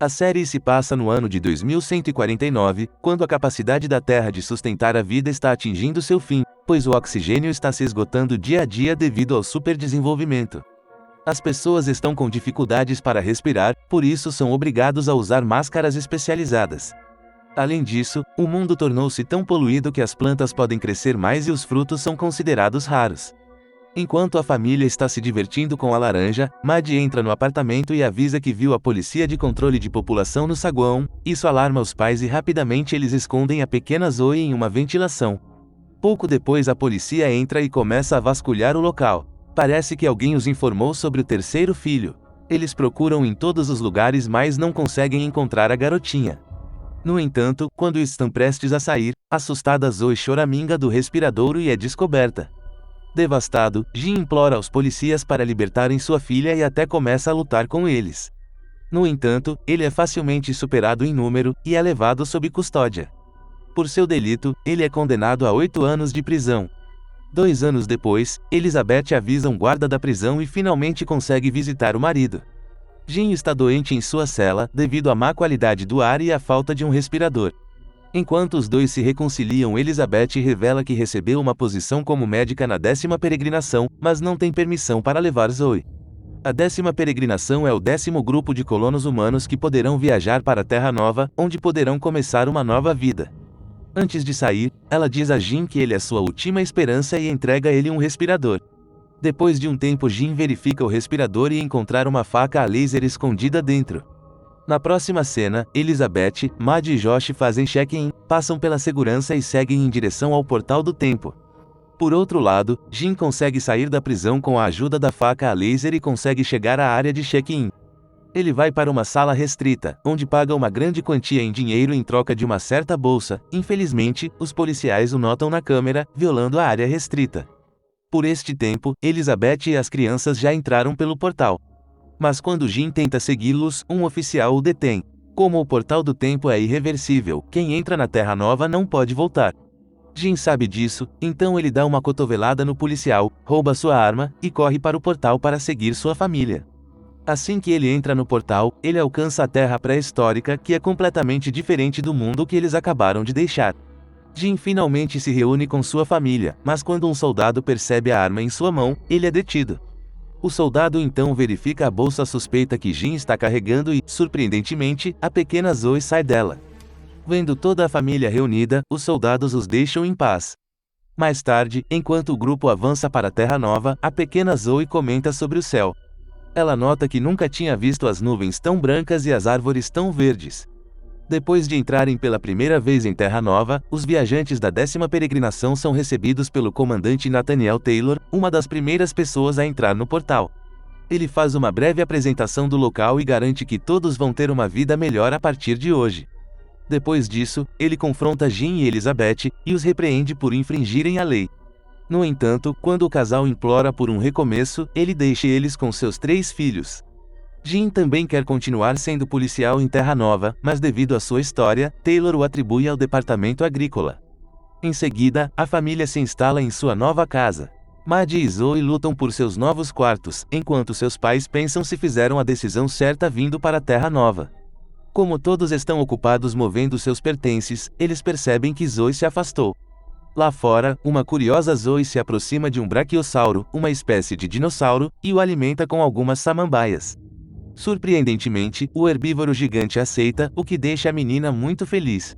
A série se passa no ano de 2149, quando a capacidade da Terra de sustentar a vida está atingindo seu fim, pois o oxigênio está se esgotando dia a dia devido ao superdesenvolvimento. As pessoas estão com dificuldades para respirar, por isso são obrigados a usar máscaras especializadas. Além disso, o mundo tornou-se tão poluído que as plantas podem crescer mais e os frutos são considerados raros. Enquanto a família está se divertindo com a laranja, Maddie entra no apartamento e avisa que viu a polícia de controle de população no saguão. Isso alarma os pais e rapidamente eles escondem a pequena Zoe em uma ventilação. Pouco depois a polícia entra e começa a vasculhar o local. Parece que alguém os informou sobre o terceiro filho. Eles procuram em todos os lugares mas não conseguem encontrar a garotinha. No entanto, quando estão prestes a sair, assustada Zoe choraminga do respiradouro e é descoberta. Devastado, Jim implora aos policiais para libertarem sua filha e até começa a lutar com eles. No entanto, ele é facilmente superado em número, e é levado sob custódia. Por seu delito, ele é condenado a 8 anos de prisão. 2 anos depois, Elizabeth avisa um guarda da prisão e finalmente consegue visitar o marido. Jim está doente em sua cela, devido à má qualidade do ar e à falta de um respirador. Enquanto os dois se reconciliam, Elizabeth revela que recebeu uma posição como médica na 10ª peregrinação, mas não tem permissão para levar Zoe. A 10ª peregrinação é o 10º grupo de colonos humanos que poderão viajar para a Terra Nova, onde poderão começar uma nova vida. Antes de sair, ela diz a Jim que ele é sua última esperança e entrega a ele um respirador. Depois de um tempo, Jim verifica o respirador e encontrar uma faca a laser escondida dentro. Na próxima cena, Elizabeth, Maddie e Josh fazem check-in, passam pela segurança e seguem em direção ao portal do tempo. Por outro lado, Jim consegue sair da prisão com a ajuda da faca a laser e consegue chegar à área de check-in. Ele vai para uma sala restrita, onde paga uma grande quantia em dinheiro em troca de uma certa bolsa. Infelizmente, os policiais o notam na câmera, violando a área restrita. Por este tempo, Elizabeth e as crianças já entraram pelo portal. Mas quando Jim tenta segui-los, um oficial o detém. Como o portal do tempo é irreversível, quem entra na Terra Nova não pode voltar. Jim sabe disso, então ele dá uma cotovelada no policial, rouba sua arma, e corre para o portal para seguir sua família. Assim que ele entra no portal, ele alcança a Terra pré-histórica, que é completamente diferente do mundo que eles acabaram de deixar. Jim finalmente se reúne com sua família, mas quando um soldado percebe a arma em sua mão, ele é detido. O soldado então verifica a bolsa suspeita que Jim está carregando e, surpreendentemente, a pequena Zoe sai dela. Vendo toda a família reunida, os soldados os deixam em paz. Mais tarde, enquanto o grupo avança para a Terra Nova, a pequena Zoe comenta sobre o céu. Ela nota que nunca tinha visto as nuvens tão brancas e as árvores tão verdes. Depois de entrarem pela primeira vez em Terra Nova, os viajantes da 10ª peregrinação são recebidos pelo comandante Nathaniel Taylor, uma das primeiras pessoas a entrar no portal. Ele faz uma breve apresentação do local e garante que todos vão ter uma vida melhor a partir de hoje. Depois disso, ele confronta Jim e Elizabeth, e os repreende por infringirem a lei. No entanto, quando o casal implora por um recomeço, ele deixa eles com seus 3 filhos. Jim também quer continuar sendo policial em Terra Nova, mas devido à sua história, Taylor o atribui ao departamento agrícola. Em seguida, a família se instala em sua nova casa. Maddie e Zoe lutam por seus novos quartos, enquanto seus pais pensam se fizeram a decisão certa vindo para a Terra Nova. Como todos estão ocupados movendo seus pertences, eles percebem que Zoe se afastou. Lá fora, uma curiosa Zoe se aproxima de um braquiossauro, uma espécie de dinossauro, e o alimenta com algumas samambaias. Surpreendentemente, o herbívoro gigante aceita, o que deixa a menina muito feliz.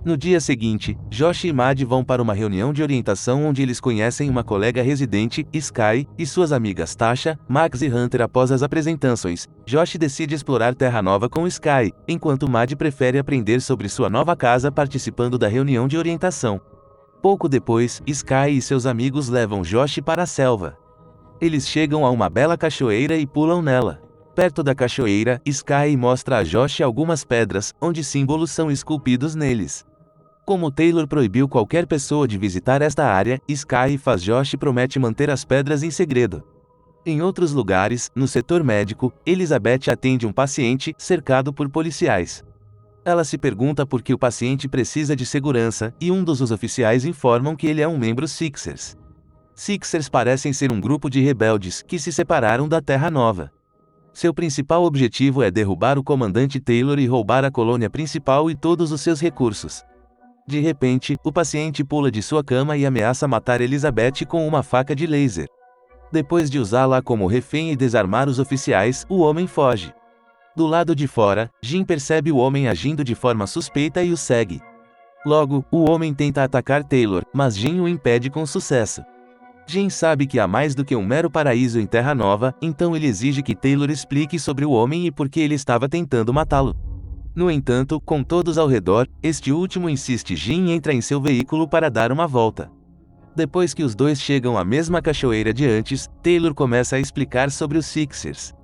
No dia seguinte, Josh e Maddie vão para uma reunião de orientação onde eles conhecem uma colega residente, Sky, e suas amigas Tasha, Max e Hunter. Após as apresentações, Josh decide explorar Terra Nova com Sky, enquanto Maddie prefere aprender sobre sua nova casa participando da reunião de orientação. Pouco depois, Sky e seus amigos levam Josh para a selva. Eles chegam a uma bela cachoeira e pulam nela. Perto da cachoeira, Sky mostra a Josh algumas pedras, onde símbolos são esculpidos neles. Como Taylor proibiu qualquer pessoa de visitar esta área, Sky faz Josh e promete manter as pedras em segredo. Em outros lugares, no setor médico, Elizabeth atende um paciente, cercado por policiais. Ela se pergunta por que o paciente precisa de segurança, e um dos oficiais informam que ele é um membro Sixers. Sixers parecem ser um grupo de rebeldes, que se separaram da Terra Nova. Seu principal objetivo é derrubar o comandante Taylor e roubar a colônia principal e todos os seus recursos. De repente, o paciente pula de sua cama e ameaça matar Elizabeth com uma faca de laser. Depois de usá-la como refém e desarmar os oficiais, o homem foge. Do lado de fora, Jin percebe o homem agindo de forma suspeita e o segue. Logo, o homem tenta atacar Taylor, mas Jin o impede com sucesso. Jin sabe que há mais do que um mero paraíso em Terra Nova, então ele exige que Taylor explique sobre o homem e por que ele estava tentando matá-lo. No entanto, com todos ao redor, este último insiste. Jin entra em seu veículo para dar uma volta. Depois que os dois chegam à mesma cachoeira de antes, Taylor começa a explicar sobre os Sixers.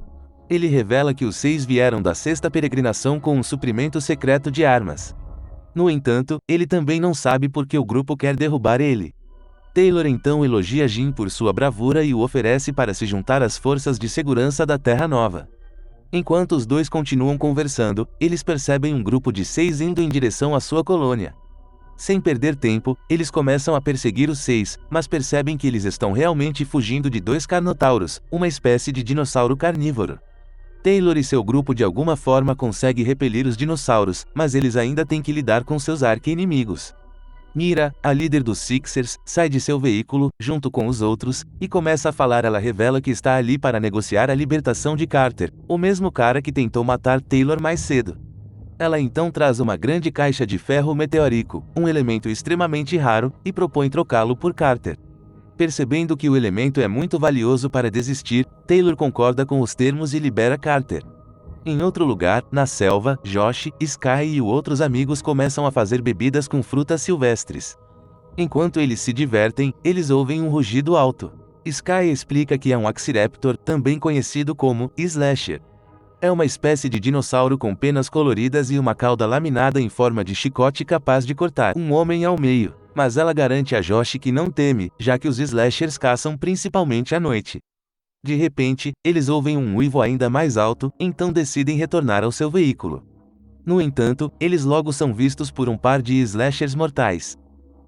Ele revela que os 6 vieram da sexta peregrinação com um suprimento secreto de armas. No entanto, ele também não sabe por que o grupo quer derrubar ele. Taylor então elogia Jin por sua bravura e o oferece para se juntar às forças de segurança da Terra Nova. Enquanto os dois continuam conversando, eles percebem um grupo de 6 indo em direção à sua colônia. Sem perder tempo, eles começam a perseguir os 6, mas percebem que eles estão realmente fugindo de 2 carnotauros, uma espécie de dinossauro carnívoro. Taylor e seu grupo de alguma forma conseguem repelir os dinossauros, mas eles ainda têm que lidar com seus arqui-inimigos. Mira, a líder dos Sixers, sai de seu veículo, junto com os outros, e começa a falar. Ela revela que está ali para negociar a libertação de Carter, o mesmo cara que tentou matar Taylor mais cedo. Ela então traz uma grande caixa de ferro meteórico, um elemento extremamente raro, e propõe trocá-lo por Carter. Percebendo que o elemento é muito valioso para desistir, Taylor concorda com os termos e libera Carter. Em outro lugar, na selva, Josh, Sky e outros amigos começam a fazer bebidas com frutas silvestres. Enquanto eles se divertem, eles ouvem um rugido alto. Sky explica que é um Axiraptor, também conhecido como Slasher. É uma espécie de dinossauro com penas coloridas e uma cauda laminada em forma de chicote capaz de cortar um homem ao meio. Mas ela garante a Josh que não teme, já que os Slashers caçam principalmente à noite. De repente, eles ouvem um uivo ainda mais alto, então decidem retornar ao seu veículo. No entanto, eles logo são vistos por um par de slashers mortais.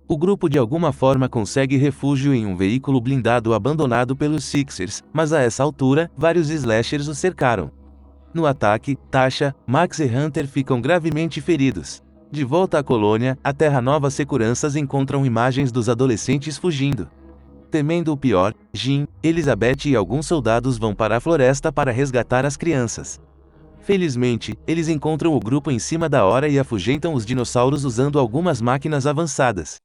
O grupo de alguma forma consegue refúgio em um veículo blindado abandonado pelos Sixers, mas a essa altura, vários slashers o cercaram. No ataque, Tasha, Max e Hunter ficam gravemente feridos. De volta à colônia, a Terra Nova seguranças encontram imagens dos adolescentes fugindo. Temendo o pior, Jin, Elizabeth e alguns soldados vão para a floresta para resgatar as crianças. Felizmente, eles encontram o grupo em cima da hora e afugentam os dinossauros usando algumas máquinas avançadas.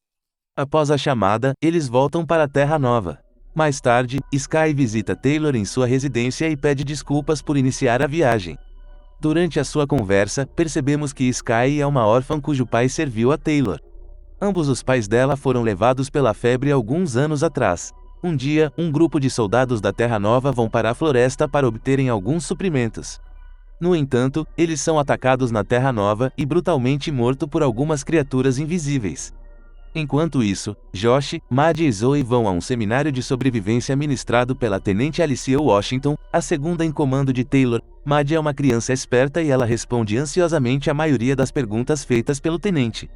Após a chamada, eles voltam para a Terra Nova. Mais tarde, Sky visita Taylor em sua residência e pede desculpas por iniciar a viagem. Durante a sua conversa, percebemos que Sky é uma órfã cujo pai serviu a Taylor. Ambos os pais dela foram levados pela febre alguns anos atrás. Um dia, um grupo de soldados da Terra Nova vão para a floresta para obterem alguns suprimentos. No entanto, eles são atacados na Terra Nova e brutalmente mortos por algumas criaturas invisíveis. Enquanto isso, Josh, Maddie e Zoe vão a um seminário de sobrevivência ministrado pela Tenente Alicia Washington, a segunda em comando de Taylor. Maddie é uma criança esperta e ela responde ansiosamente a maioria das perguntas feitas pelo tenente.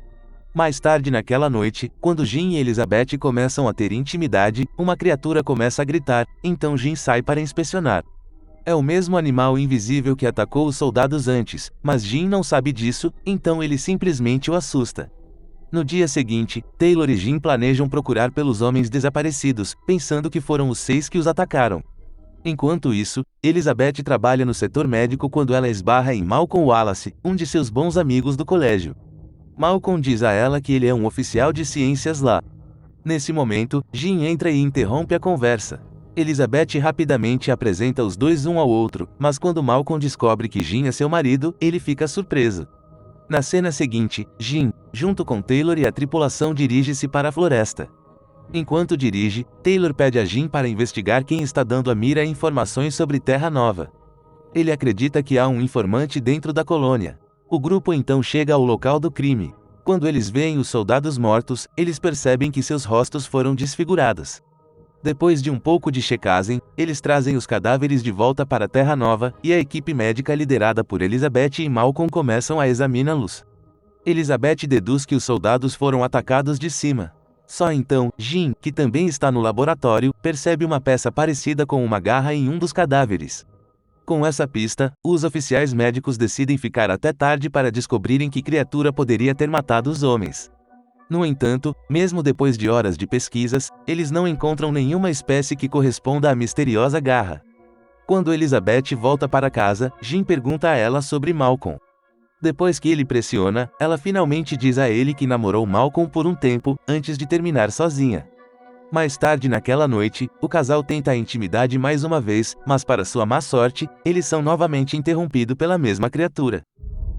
Mais tarde naquela noite, quando Jin e Elizabeth começam a ter intimidade, uma criatura começa a gritar, então Jin sai para inspecionar. É o mesmo animal invisível que atacou os soldados antes, mas Jin não sabe disso, então ele simplesmente o assusta. No dia seguinte, Taylor e Jin planejam procurar pelos homens desaparecidos, pensando que foram os 6 que os atacaram. Enquanto isso, Elizabeth trabalha no setor médico quando ela esbarra em Malcolm Wallace, um de seus bons amigos do colégio. Malcolm diz a ela que ele é um oficial de ciências lá. Nesse momento, Jin entra e interrompe a conversa. Elizabeth rapidamente apresenta os dois um ao outro, mas quando Malcolm descobre que Jin é seu marido, ele fica surpreso. Na cena seguinte, Jin, junto com Taylor e a tripulação, dirige-se para a floresta. Enquanto dirige, Taylor pede a Jin para investigar quem está dando a Mira informações sobre Terra Nova. Ele acredita que há um informante dentro da colônia. O grupo então chega ao local do crime. Quando eles veem os soldados mortos, eles percebem que seus rostos foram desfigurados. Depois de um pouco de checagem, eles trazem os cadáveres de volta para a Terra Nova, e a equipe médica liderada por Elizabeth e Malcolm começam a examiná-los. Elizabeth deduz que os soldados foram atacados de cima. Só então, Jin, que também está no laboratório, percebe uma peça parecida com uma garra em um dos cadáveres. Com essa pista, os oficiais médicos decidem ficar até tarde para descobrirem que criatura poderia ter matado os homens. No entanto, mesmo depois de horas de pesquisas, eles não encontram nenhuma espécie que corresponda à misteriosa garra. Quando Elizabeth volta para casa, Jim pergunta a ela sobre Malcolm. Depois que ele pressiona, ela finalmente diz a ele que namorou Malcolm por um tempo, antes de terminar sozinha. Mais tarde naquela noite, o casal tenta a intimidade mais uma vez, mas para sua má sorte, eles são novamente interrompidos pela mesma criatura.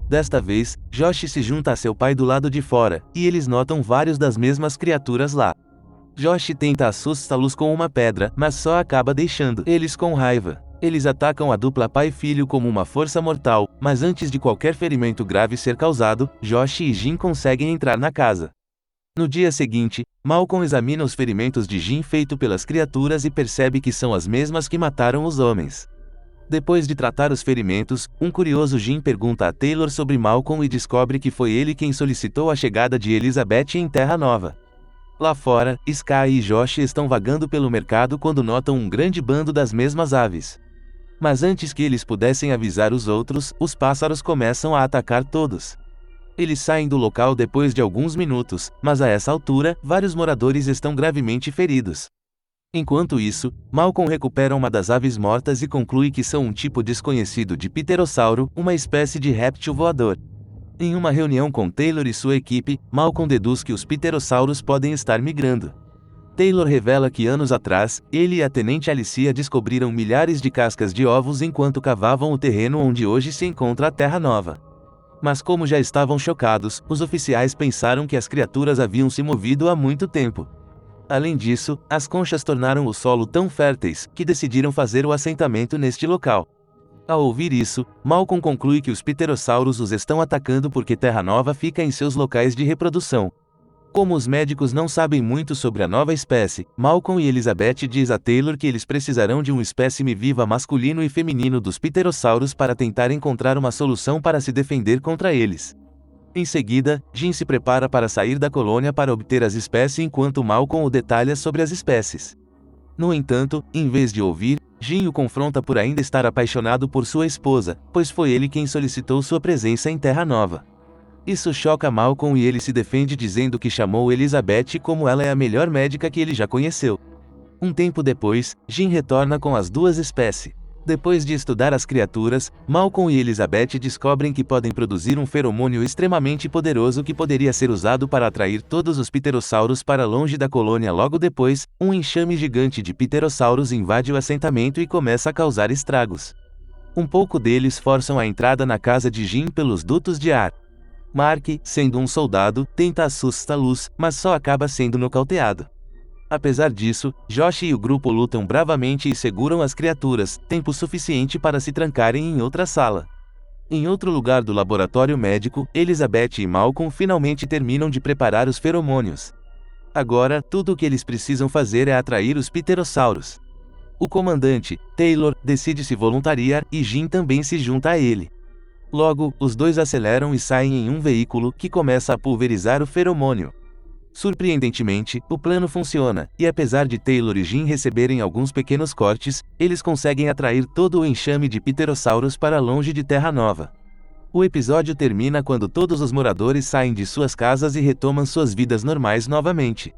Desta vez, Josh se junta a seu pai do lado de fora, e eles notam vários das mesmas criaturas lá. Josh tenta assustá-los com uma pedra, mas só acaba deixando eles com raiva. Eles atacam a dupla pai e filho como uma força mortal, mas antes de qualquer ferimento grave ser causado, Josh e Jim conseguem entrar na casa. No dia seguinte, Malcolm examina os ferimentos de Jim feito pelas criaturas e percebe que são as mesmas que mataram os homens. Depois de tratar os ferimentos, um curioso Jim pergunta a Taylor sobre Malcolm e descobre que foi ele quem solicitou a chegada de Elizabeth em Terra Nova. Lá fora, Sky e Josh estão vagando pelo mercado quando notam um grande bando das mesmas aves. Mas antes que eles pudessem avisar os outros, os pássaros começam a atacar todos. Eles saem do local depois de alguns minutos, mas a essa altura, vários moradores estão gravemente feridos. Enquanto isso, Malcolm recupera uma das aves mortas e conclui que são um tipo desconhecido de pterossauro, uma espécie de réptil voador. Em uma reunião com Taylor e sua equipe, Malcolm deduz que os pterossauros podem estar migrando. Taylor revela que anos atrás, ele e a tenente Alicia descobriram milhares de cascas de ovos enquanto cavavam o terreno onde hoje se encontra a Terra Nova. Mas como já estavam chocados, os oficiais pensaram que as criaturas haviam se movido há muito tempo. Além disso, as conchas tornaram o solo tão férteis, que decidiram fazer o assentamento neste local. Ao ouvir isso, Malcolm conclui que os pterossauros os estão atacando porque Terra Nova fica em seus locais de reprodução. Como os médicos não sabem muito sobre a nova espécie, Malcolm e Elizabeth diz a Taylor que eles precisarão de um espécime viva masculino e feminino dos pterossauros para tentar encontrar uma solução para se defender contra eles. Em seguida, Jim se prepara para sair da colônia para obter as espécies enquanto Malcolm o detalha sobre as espécies. No entanto, em vez de ouvir, Jim o confronta por ainda estar apaixonado por sua esposa, pois foi ele quem solicitou sua presença em Terra Nova. Isso choca Malcolm e ele se defende dizendo que chamou Elizabeth como ela é a melhor médica que ele já conheceu. Um tempo depois, Jim retorna com as duas espécies. Depois de estudar as criaturas, Malcolm e Elizabeth descobrem que podem produzir um feromônio extremamente poderoso que poderia ser usado para atrair todos os pterossauros para longe da colônia. Logo depois, um enxame gigante de pterossauros invade o assentamento e começa a causar estragos. Um pouco deles forçam a entrada na casa de Jim pelos dutos de ar. Mark, sendo um soldado, tenta assustá-los, mas só acaba sendo nocauteado. Apesar disso, Josh e o grupo lutam bravamente e seguram as criaturas, tempo suficiente para se trancarem em outra sala. Em outro lugar do laboratório médico, Elizabeth e Malcolm finalmente terminam de preparar os feromônios. Agora, tudo o que eles precisam fazer é atrair os pterossauros. O comandante, Taylor, decide se voluntariar, e Jim também se junta a ele. Logo, os dois aceleram e saem em um veículo que começa a pulverizar o feromônio. Surpreendentemente, o plano funciona, e apesar de Taylor e Jim receberem alguns pequenos cortes, eles conseguem atrair todo o enxame de pterossauros para longe de Terra Nova. O episódio termina quando todos os moradores saem de suas casas e retomam suas vidas normais novamente.